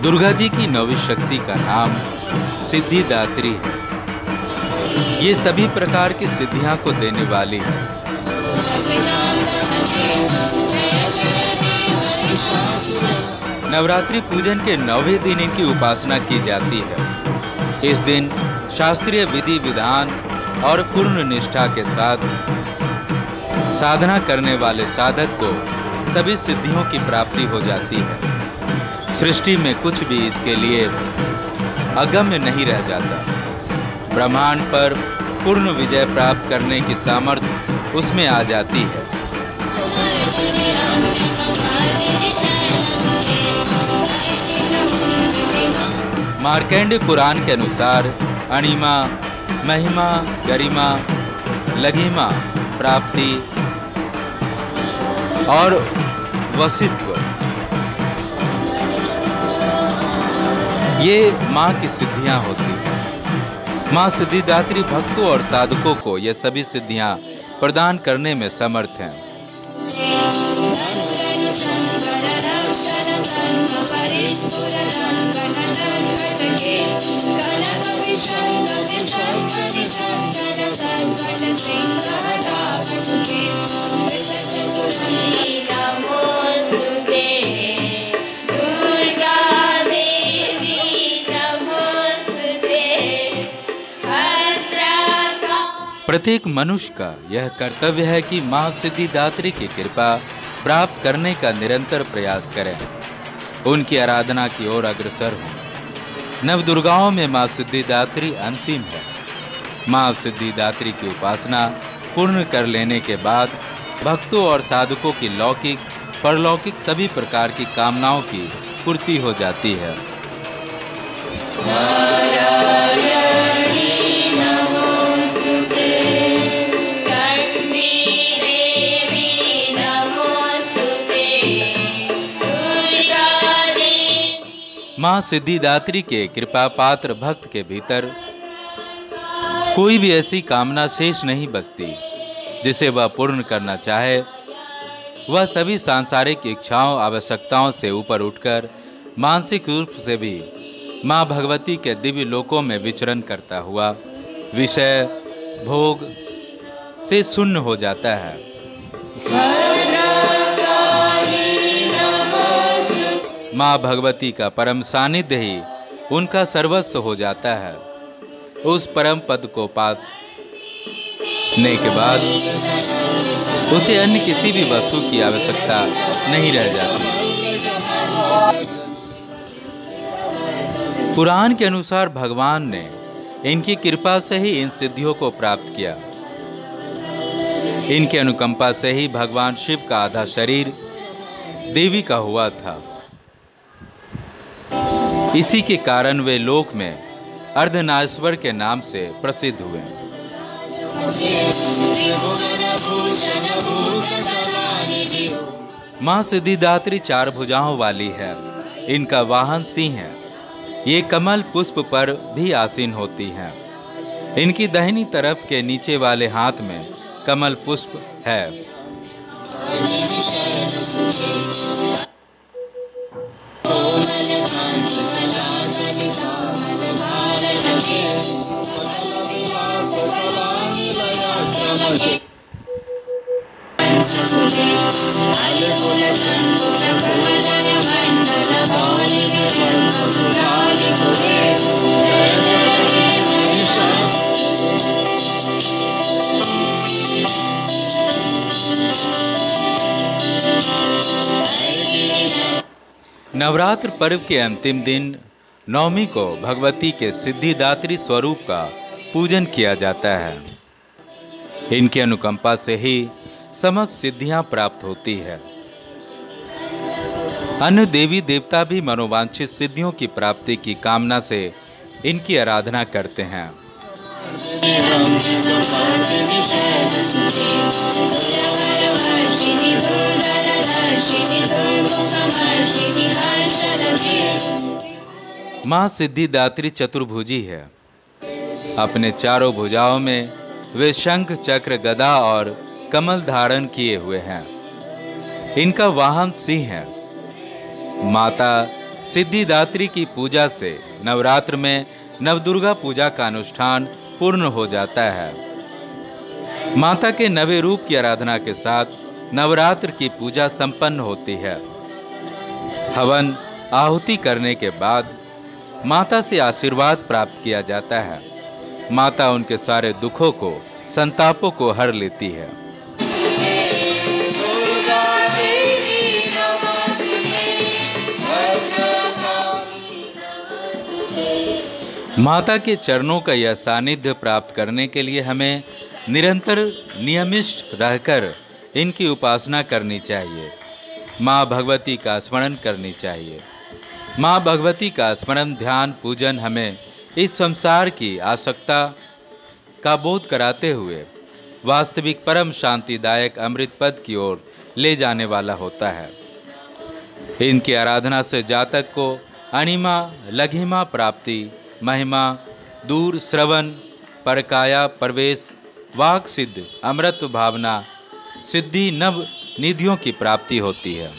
दुर्गा जी की नौवीं शक्ति का नाम सिद्धिदात्री है। ये सभी प्रकार की सिद्धियां को देने वाली है। नवरात्रि पूजन के 9वें दिन इनकी उपासना की जाती है। इस दिन शास्त्रीय विधि विधान और पूर्ण निष्ठा के साथ साधना करने वाले साधक को सभी सिद्धियों की प्राप्ति हो जाती है। सृष्टि में कुछ भी इसके लिए अगम्य नहीं रह जाता। ब्रह्मांड पर पूर्ण विजय प्राप्त करने की सामर्थ्य उसमें आ जाती है। मार्कंडेय पुराण के अनुसार अणिमा, महिमा, गरिमा, लघिमा, प्राप्ति और वशिष्ठ ये माँ की सिद्धियां होती हैं। माँ सिद्धिदात्री भक्तों और साधकों को ये सभी सिद्धियां प्रदान करने में समर्थ हैं। प्रत्येक मनुष्य का यह कर्तव्य है कि माँ सिद्धिदात्री की कृपा प्राप्त करने का निरंतर प्रयास करें, उनकी आराधना की ओर अग्रसर हों। नव दुर्गाओं में माँ सिद्धिदात्री अंतिम है। माँ सिद्धिदात्री की उपासना पूर्ण कर लेने के बाद भक्तों और साधकों की लौकिक परलौकिक सभी प्रकार की कामनाओं की पूर्ति हो जाती है। माँ सिद्धिदात्री के कृपा पात्र भक्त के भीतर कोई भी ऐसी कामना शेष नहीं बचती जिसे वह पूर्ण करना चाहे। वह सभी सांसारिक इच्छाओं आवश्यकताओं से ऊपर उठकर मानसिक रूप से भी माँ भगवती के दिव्य लोकों में विचरण करता हुआ विषय भोग से शून्य हो जाता है। माँ भगवती का परम सानिध्य ही उनका सर्वस्व हो जाता है। उस परम पद को पाने के बाद उसे अन्य किसी भी वस्तु की आवश्यकता नहीं रह जाती। पुराण के अनुसार भगवान ने इनकी कृपा से ही इन सिद्धियों को प्राप्त किया। इनके अनुकंपा से ही भगवान शिव का आधा शरीर देवी का हुआ था। इसी के कारण वे लोक में अर्धनारीश्वर के नाम से प्रसिद्ध हुए। माँ सिद्धिदात्री 4 भुजाओं वाली है। इनका वाहन सिंह है। ये कमल पुष्प पर भी आसीन होती हैं। इनकी दाहिनी तरफ के नीचे वाले हाथ में कमल पुष्प है। नवरात्र पर्व के अंतिम दिन नवमी को भगवती के सिद्धिदात्री स्वरूप का पूजन किया जाता है। इनकी अनुकंपा से ही समस्त सिद्धियां प्राप्त होती है। अन्य देवी देवता भी मनोवांछित सिद्धियों की प्राप्ति की कामना से इनकी आराधना करते हैं। माँ सिद्धिदात्री चतुर्भुजी है। अपने चारों भुजाओं में वे शंख, चक्र, गदा और कमल धारण किए हुए हैं। इनका वाहन सिंह है। माता सिद्धिदात्री की पूजा से नवरात्र में नवदुर्गा पूजा का अनुष्ठान पूर्ण हो जाता है। माता के नवे रूप की आराधना के साथ नवरात्र की पूजा संपन्न होती है। हवन आहुति करने के बाद माता से आशीर्वाद प्राप्त किया जाता है। माता उनके सारे दुखों को, संतापों को हर लेती है। माता के चरणों का यह सानिध्य प्राप्त करने के लिए हमें निरंतर नियमित रहकर इनकी उपासना करनी चाहिए। माँ भगवती का स्मरण करनी चाहिए। माँ भगवती का स्मरण, ध्यान, पूजन हमें इस संसार की आसक्ता का बोध कराते हुए वास्तविक परम शांतिदायक अमृत पद की ओर ले जाने वाला होता है। इनकी आराधना से जातक को अणिमा, लघिमा प्राप्ति, महिमा, दूर श्रवण, परकाया प्रवेश, वाक सिद्ध, अमृत भावना, सिद्धि, नव निधियों की प्राप्ति होती है।